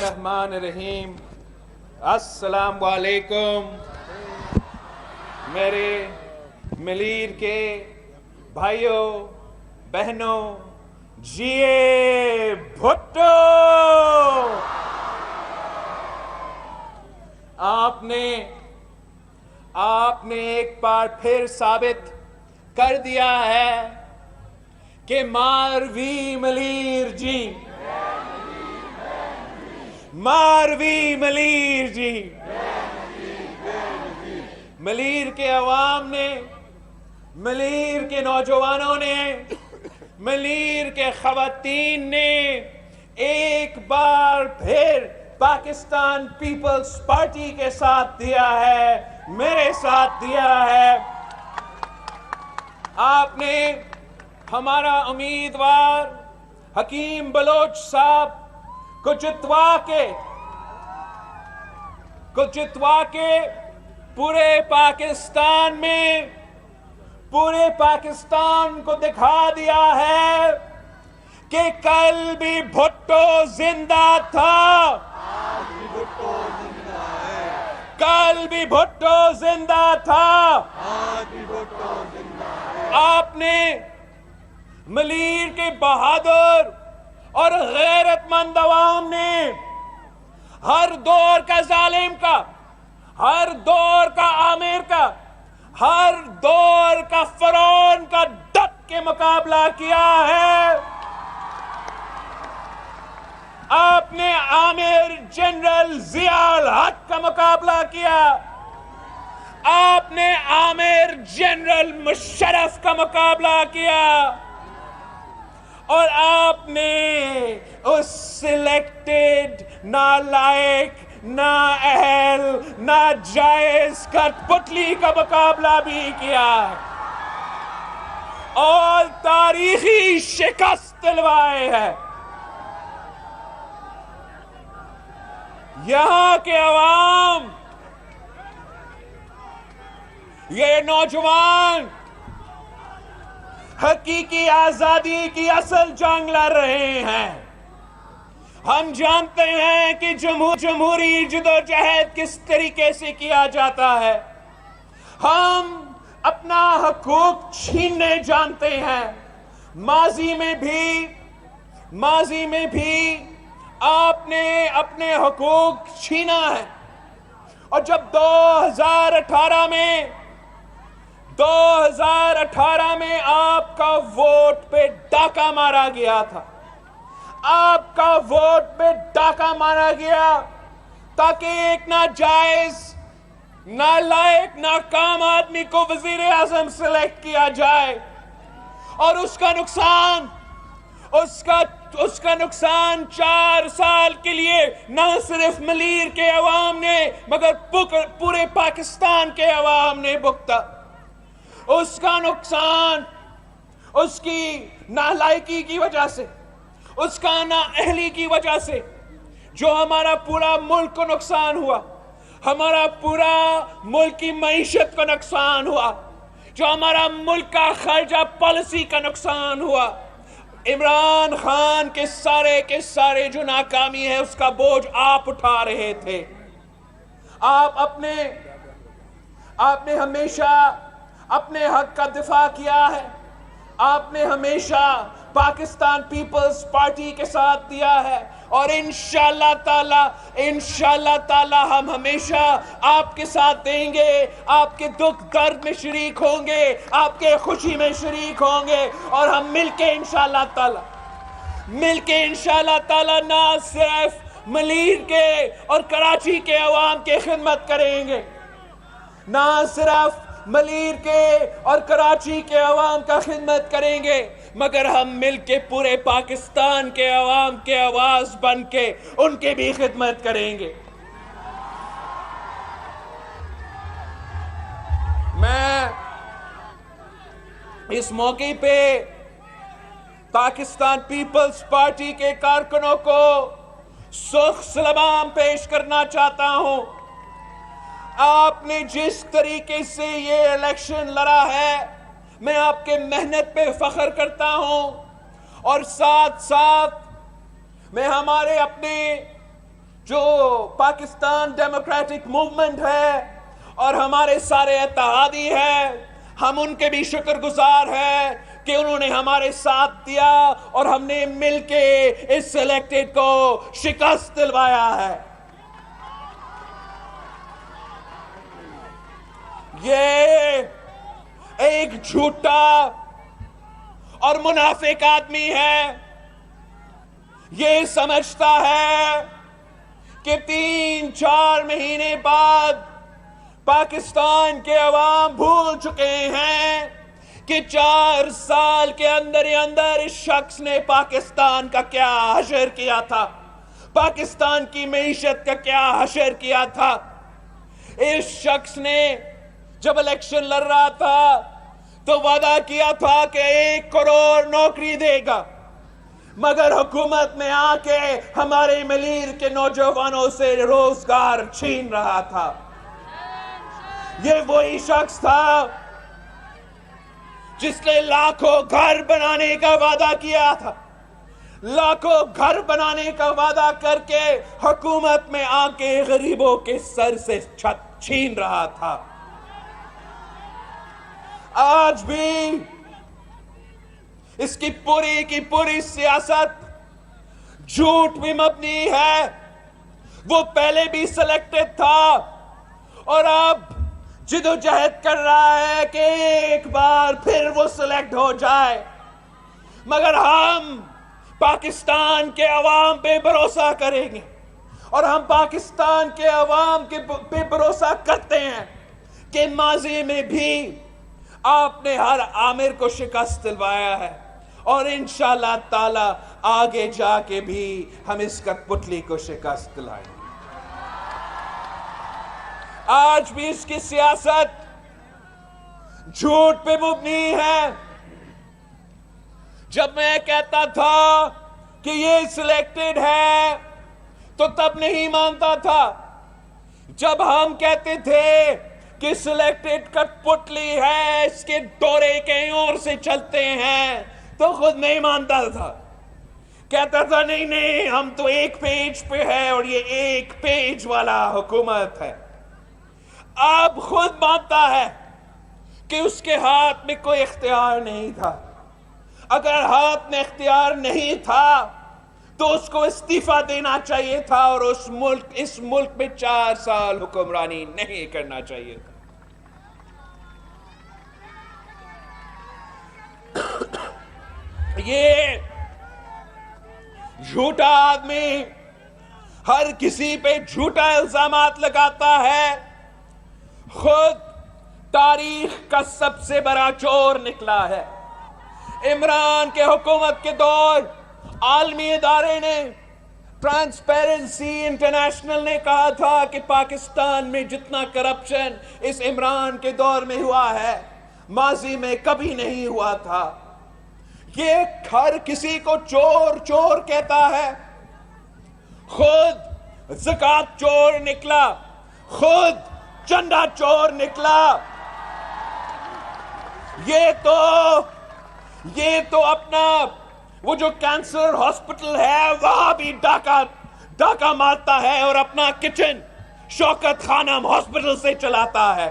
الرحمن الرحیم۔ السلام علیکم میرے ملیر کے بھائیوں بہنوں، جیے بھٹو، آپ نے ایک بار پھر ثابت کر دیا ہے کہ ماروی ملیر جی، ماروی ملیر جی، ملیر کے عوام نے، ملیر کے نوجوانوں نے، ملیر کے خواتین نے ایک بار پھر پاکستان پیپلز پارٹی کے ساتھ دیا ہے، میرے ساتھ دیا ہے۔ آپ نے ہمارا امیدوار حکیم بلوچ صاحب کو جتوا کے پورے پاکستان میں، پورے پاکستان کو دکھا دیا ہے کہ کل بھی بھٹو زندہ تھا، کل بھی بھٹو زندہ تھا۔ آپ نے ملیر کے بہادر اور غیرت مند عوام نے ہر دور کا ظالم کا، ہر دور کا عامر کا، ہر دور کا فرعون کا ڈٹ کے مقابلہ کیا ہے۔ آپ نے عامر جنرل ضیاء الحق کا مقابلہ کیا، آپ نے عامر جنرل مشرف کا مقابلہ کیا، اور آپ نے اس سلیکٹڈ، نالائق، نااہل، ناجائز کٹ پتلی کا مقابلہ بھی کیا، اور تاریخی شکست دلوائے ہے۔ یہاں کے عوام، یہ نوجوان حقیقی آزادی کی اصل جنگ لڑ رہے ہیں۔ ہم جانتے ہیں کہ جمہوری جدوجہد کس طریقے سے کیا جاتا ہے۔ ہم اپنا حقوق چھیننے جانتے ہیں۔ ماضی میں بھی آپ نے اپنے حقوق چھینا ہے، اور جب 2018 میں آپ کا ووٹ پہ ڈاکہ مارا گیا تھا، آپ کا ووٹ پہ ڈاکہ مارا گیا تاکہ ایک ناجائز، نالائق، ناکام آدمی کو وزیر اعظم سلیکٹ کیا جائے، اور اس کا نقصان 4 سال کے لیے نہ صرف ملیر کے عوام نے مگر پورے پاکستان کے عوام نے بھگتا۔ اس کا نقصان اس کی نالائقی کی وجہ سے، اس کا نااہلی کی وجہ سے، جو ہمارا پورا ملک کو نقصان ہوا، ہمارا پورا ملک کی معیشت کو نقصان ہوا، جو ہمارا ملک کا خارجہ پالیسی کا نقصان ہوا۔ عمران خان کے سارے جو ناکامی ہے اس کا بوجھ آپ اٹھا رہے تھے۔ آپ نے ہمیشہ اپنے حق کا دفاع کیا ہے، آپ نے ہمیشہ پاکستان پیپلز پارٹی کے ساتھ دیا ہے، اور انشاءاللہ تعالی ہم ہمیشہ آپ کے ساتھ دیں گے، آپ کے دکھ درد میں شریک ہوں گے، آپ کے خوشی میں شریک ہوں گے، اور ہم مل کے انشاءاللہ تعالی نہ صرف ملیر کے اور کراچی کے عوام کی خدمت کریں گے، نہ صرف ملیر کے اور کراچی کے عوام کا خدمت کریں گے، مگر ہم مل کے پورے پاکستان کے عوام کے آواز بن کے ان کی بھی خدمت کریں گے۔ میں اس موقع پہ پاکستان پیپلز پارٹی کے کارکنوں کو سخت سلام پیش کرنا چاہتا ہوں۔ آپ نے جس طریقے سے یہ الیکشن لڑا ہے، میں آپ کے محنت پہ فخر کرتا ہوں، اور ساتھ ساتھ میں ہمارے اپنے جو پاکستان ڈیموکریٹک موومنٹ ہے اور ہمارے سارے اتحادی ہیں، ہم ان کے بھی شکر گزار ہیں کہ انہوں نے ہمارے ساتھ دیا اور ہم نے مل کے اس سلیکٹڈ کو شکست دلوایا ہے۔ یہ ایک جھوٹا اور منافق آدمی ہے، یہ سمجھتا ہے کہ 3-4 مہینے بعد پاکستان کے عوام بھول چکے ہیں کہ 4 سال کے اندر ہی اندر اس شخص نے پاکستان کا کیا حشر کیا تھا، پاکستان کی معیشت کا کیا حشر کیا تھا۔ اس شخص نے جب الیکشن لڑ رہا تھا تو وعدہ کیا تھا کہ 1 کروڑ نوکری دے گا، مگر حکومت میں آ کے ہمارے ملیر کے نوجوانوں سے روزگار چھین رہا تھا۔ یہ وہی شخص تھا جس نے لاکھوں گھر بنانے کا وعدہ کیا تھا، لاکھوں گھر بنانے کا وعدہ کر کے حکومت میں آ کے غریبوں کے سر سے چھت چھین رہا تھا۔ آج بھی اس کی پوری سیاست جھوٹ بھی مبنی ہے۔ وہ پہلے بھی سلیکٹڈ تھا اور اب جدوجہد کر رہا ہے کہ ایک بار پھر وہ سلیکٹ ہو جائے، مگر ہم پاکستان کے عوام پہ بھروسہ کریں گے اور ہم پاکستان کے عوام پہ بھروسہ کرتے ہیں کہ ماضی میں بھی آپ نے ہر آمر کو شکست دلوایا ہے اور انشاءاللہ تعالی آگے جا کے بھی ہم اس کٹ پتلی کو شکست دلائیں گے۔ آج بھی اس کی سیاست جھوٹ پہ مبنی ہے۔ جب میں کہتا تھا کہ یہ سلیکٹڈ ہے تو تب نہیں مانتا تھا، جب ہم کہتے تھے کہ سلیکٹڈ کٹ پتلی ہے، اس کے ڈورے کہیں اور سے چلتے ہیں، تو خود نہیں مانتا تھا، کہتا تھا نہیں ہم تو 1 پیج پہ ہے اور یہ 1 پیج والا حکومت ہے۔ اب خود مانتا ہے کہ اس کے ہاتھ میں کوئی اختیار نہیں تھا۔ اگر ہاتھ میں اختیار نہیں تھا تو اس کو استعفیٰ دینا چاہیے تھا اور اس ملک میں 4 سال حکمرانی نہیں کرنا چاہیے تھا۔ یہ جھوٹا آدمی ہر کسی پہ جھوٹا الزامات لگاتا ہے، خود تاریخ کا سب سے بڑا چور نکلا ہے۔ عمران کے حکومت کے دور عالمی ادارے نے، ٹرانسپیرنسی انٹرنیشنل نے کہا تھا کہ پاکستان میں جتنا کرپشن اس عمران کے دور میں ہوا ہے ماضی میں کبھی نہیں ہوا تھا۔ یہ ہر کسی کو چور چور کہتا ہے، خود زکوٰۃ چور نکلا، خود چندہ چور نکلا۔ یہ تو اپنا وہ جو کینسر ہاسپٹل ہے وہاں بھی ڈاکہ مارتا ہے اور اپنا کچن شوکت خانم ہاسپٹل سے چلاتا ہے۔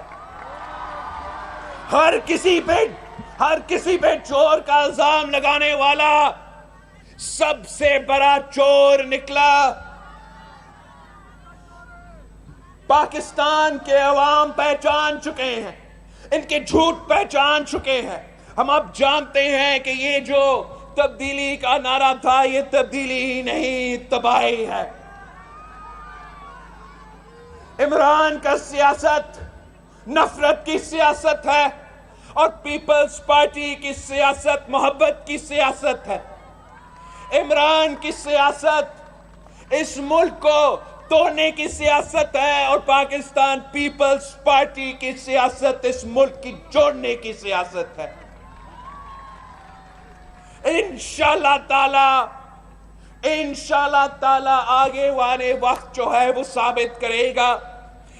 ہر کسی پہ چور کا الزام لگانے والا سب سے بڑا چور نکلا۔ پاکستان کے عوام پہچان چکے ہیں، ان کے جھوٹ پہچان چکے ہیں۔ ہم اب جانتے ہیں کہ یہ جو تبدیلی کا نعرہ تھا یہ تبدیلی ہی نہیں، تباہی ہے۔ عمران کا سیاست نفرت کی سیاست ہے اور پیپلز پارٹی کی سیاست محبت کی سیاست ہے۔ عمران کی سیاست اس ملک کو توڑنے کی سیاست ہے اور پاکستان پیپلز پارٹی کی سیاست اس ملک کی جوڑنے کی سیاست ہے۔ انشاءاللہ تعالی آگے والے وقت جو ہے وہ ثابت کرے گا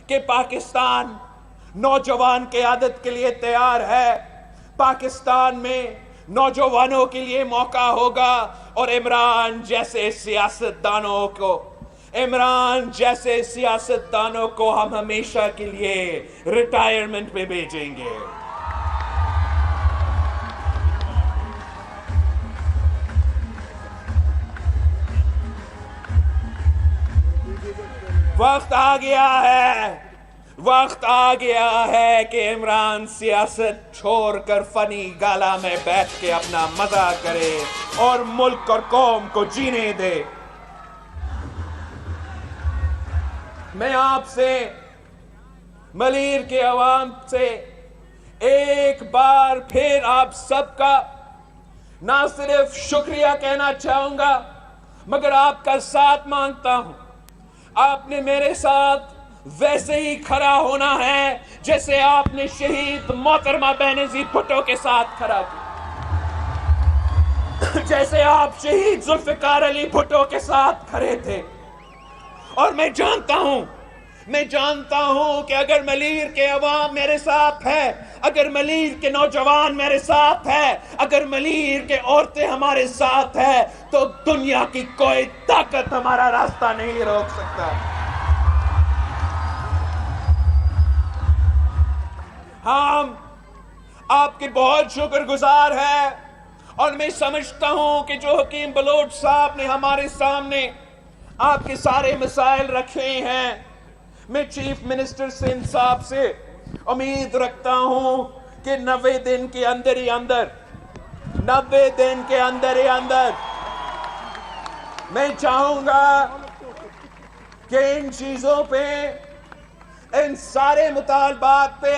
کہ پاکستان نوجوان قیادت کے لیے تیار ہے، پاکستان میں نوجوانوں کے لیے موقع ہوگا اور عمران جیسے سیاستدانوں کو عمران جیسے سیاستدانوں کو ہم ہمیشہ کے لیے ریٹائرمنٹ پہ بھیجیں گے. وقت آ گیا ہے کہ عمران سیاست چھوڑ کر فنی گالا میں بیٹھ کے اپنا مزہ کرے اور ملک اور قوم کو جینے دے. میں آپ سے، ملیر کے عوام سے ایک بار پھر آپ سب کا نہ صرف شکریہ کہنا چاہوں گا مگر آپ کا ساتھ مانگتا ہوں. آپ نے میرے ساتھ ویسے ہی کھڑا ہونا ہے جیسے آپ نے شہید محترمہ بینظیر بھٹو کے ساتھ کھڑا کیا، جیسے آپ شہید ذوالفقار علی بھٹو کے ساتھ کھڑے تھے. اور میں جانتا ہوں کہ اگر ملیر کے عوام میرے ساتھ ہے، اگر ملیر کے نوجوان میرے ساتھ ہے، اگر ملیر کے عورتیں ہمارے ساتھ ہے تو دنیا کی کوئی طاقت ہمارا راستہ نہیں روک سکتا. ہم آپ کے بہت شکر گزار ہیں اور میں سمجھتا ہوں کہ جو حکیم بلوچ صاحب نے ہمارے سامنے آپ کے سارے مسائل رکھے ہیں، میں چیف منسٹر سندھ صاحب سے امید رکھتا ہوں کہ 90 دن کے اندر ہی اندر میں چاہوں گا کہ ان چیزوں پہ، ان سارے مطالبات پہ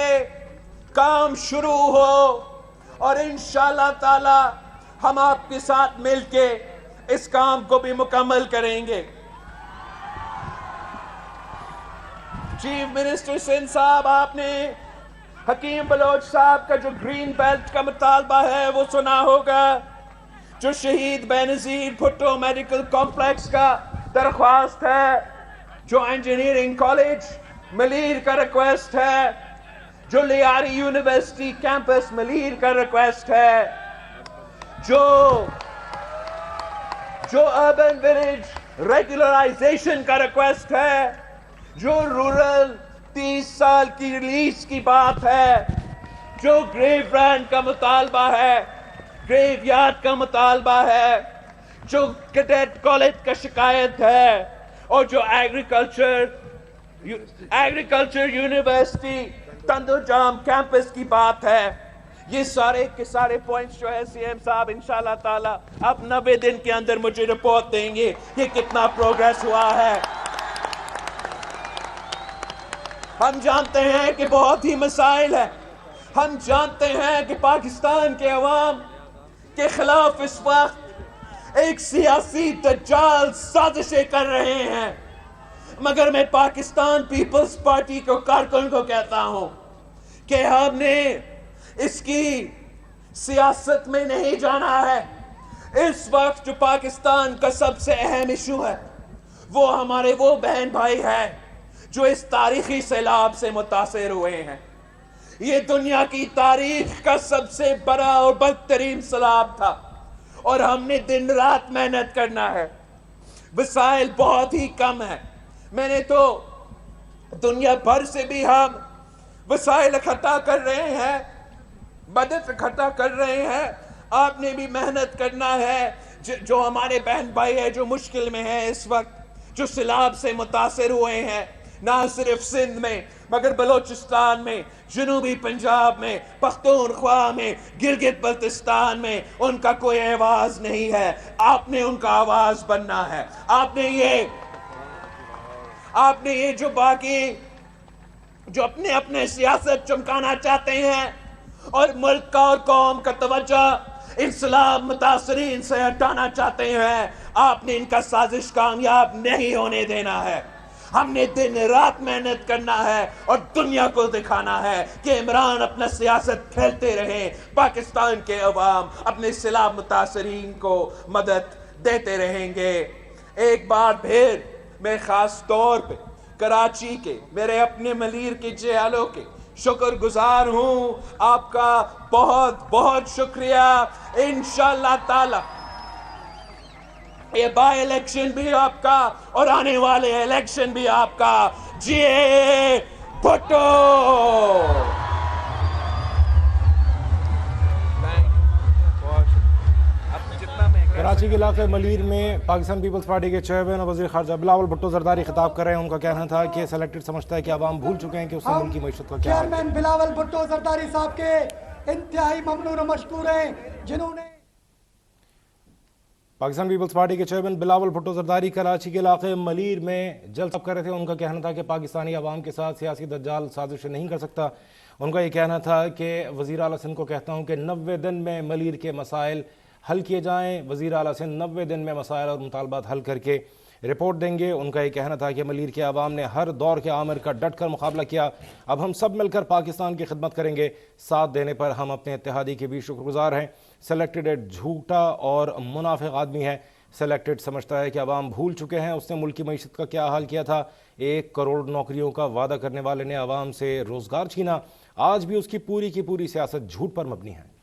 کام شروع ہو اور انشاءاللہ تعالی ہم آپ کے ساتھ مل کے اس کام کو بھی مکمل کریں گے. چیف منسٹر سندھ صاحب، آپ نے حکیم بلوچ صاحب کا جو گرین بیلٹ کا مطالبہ ہے وہ سنا ہوگا، جو شہید بینظیر بھٹو میڈیکل کمپلیکس کا درخواست ہے، جو انجینئرنگ کالج ملیر کا ریکویسٹ ہے، جو لیاری یونیورسٹی کیمپس ملیر کا ریکویسٹ ہے، جو اربن ولیج ریگولرائزیشن کا ریکویسٹ ہے، جو رورل 30 سال کی ریلیز کی بات ہے، جو گریو برانڈ کا مطالبہ ہے، گریو یارڈ کا مطالبہ ہے، جو کیڈٹ کالج کا شکایت ہے، اور جو ایگریکلچر یونیورسٹی تندر جام کیمپس کی بات ہے. یہ سارے کے سارے پوائنٹس جو ہے سی ایم صاحب انشاءاللہ تعالی اب 90 دن کے اندر مجھے رپورٹ دیں گے کہ کتنا پروگریس ہوا ہے. ہم جانتے ہیں کہ بہت ہی مسائل ہیں، ہم جانتے ہیں کہ پاکستان کے عوام کے خلاف اس وقت ایک سیاسی دجال سازشیں کر رہے ہیں، مگر میں پاکستان پیپلز پارٹی کو کارکن کو کہتا ہوں کہ ہم نے اس کی سیاست میں نہیں جانا ہے. اس وقت جو پاکستان کا سب سے اہم ایشو ہے وہ ہمارے وہ بہن بھائی ہیں جو اس تاریخی سیلاب سے متاثر ہوئے ہیں. یہ دنیا کی تاریخ کا سب سے بڑا اور بدترین سیلاب تھا اور ہم نے دن رات محنت کرنا ہے. وسائل بہت ہی کم ہیں. میں نے تو دنیا بھر سے بھی ہم وسائل اکٹھا کر رہے ہیں، مدد اکٹھا کر رہے ہیں. آپ نے بھی محنت کرنا ہے. جو ہمارے بہن بھائی ہیں جو مشکل میں ہیں اس وقت، جو سیلاب سے متاثر ہوئے ہیں، نہ صرف سندھ میں مگر بلوچستان میں، جنوبی پنجاب میں، پختونخوا میں، گلگت بلتستان میں، ان کا کوئی آواز نہیں ہے. آپ نے ان کا آواز بننا ہے. آپ نے یہ جو باقی جو اپنے سیاست چمکانا چاہتے ہیں اور ملک کا اور قوم کا توجہ ان سیلاب متاثرین سے ہٹانا چاہتے ہیں، آپ نے ان کا سازش کامیاب نہیں ہونے دینا ہے. ہم نے دن رات محنت کرنا ہے اور دنیا کو دکھانا ہے کہ عمران اپنا سیاست کھیلتے رہے، پاکستان کے عوام اپنے سیلاب متاثرین کو مدد دیتے رہیں گے. ایک بار پھر میں خاص طور پہ کراچی کے میرے اپنے ملیر کے جیالوں کے شکر گزار ہوں. آپ کا بہت بہت شکریہ. انشاءاللہ تعالی یہ بائی الیکشن بھی آپ کا اور آنے والے الیکشن بھی آپ کا. جی بھٹو. کراچی کے علاقے ملیر میں پاکستان پیپلز پارٹی کے چیئرمین اور وزیر خارجہ بلاول بھٹو زرداری خطاب کر رہے ہیں. ان کا کہنا تھا کہ سلیکٹڈ سمجھتا ہے کہ عوام بھول چکے ہیں کہ اس نے ملک کی معیشت کا کیا حال کیا. چیئرمین بلاول بھٹو زرداری صاحب کے انتہائی ممنون و مشکور ہیں جنہوں نے پاکستان پیپلز پارٹی کے چیئرمین بلاول بھٹو زرداری کراچی کے علاقے ملیر میں جلسہ کر رہے تھے. ان کا کہنا تھا کہ پاکستانی عوام کے ساتھ سیاسی دجال سازش نہیں کر سکتا. ان کا یہ کہنا تھا کہ وزیر اعلیٰ سندھ کو کہتا ہوں کہ 90 دن میں ملیر کے مسائل حل کیے جائیں. وزیر اعلیٰ سندھ 90 دن میں مسائل اور مطالبات حل کر کے رپورٹ دیں گے. ان کا یہ کہنا تھا کہ ملیر کے عوام نے ہر دور کے آمر کا ڈٹ کر مقابلہ کیا. اب ہم سب مل کر پاکستان کی خدمت کریں گے. ساتھ دینے پر ہم اپنے اتحادی کے بھی شکر گزار ہیں. سلیکٹڈ ایک جھوٹا اور منافق آدمی ہے. سلیکٹڈ سمجھتا ہے کہ عوام بھول چکے ہیں اس نے ملک کی معیشت کا کیا حال کیا تھا. 1 کروڑ نوکریوں کا وعدہ کرنے والے نے عوام سے روزگار چھینا. آج بھی اس کی پوری سیاست جھوٹ پر مبنی ہے.